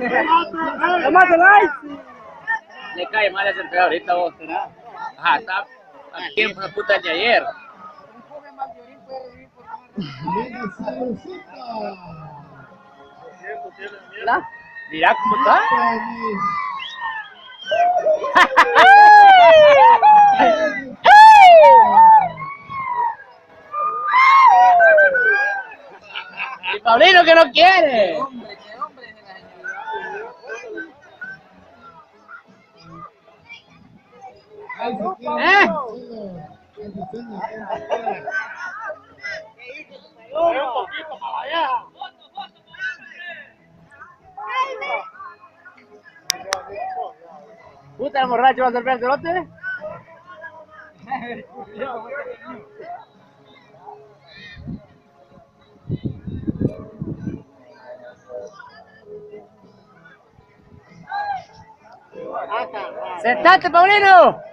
¡Lo mato, like! Le cae mal ese peor ahorita vos, ¿verdad? Ajá, está a tiempo de puta de ayer. ¿Verdad? Mira cómo está. Y Paulino que no quiere. Qué hombre de la Puta, el borracho va a servir el cerote. ¡Sentate, Paulino!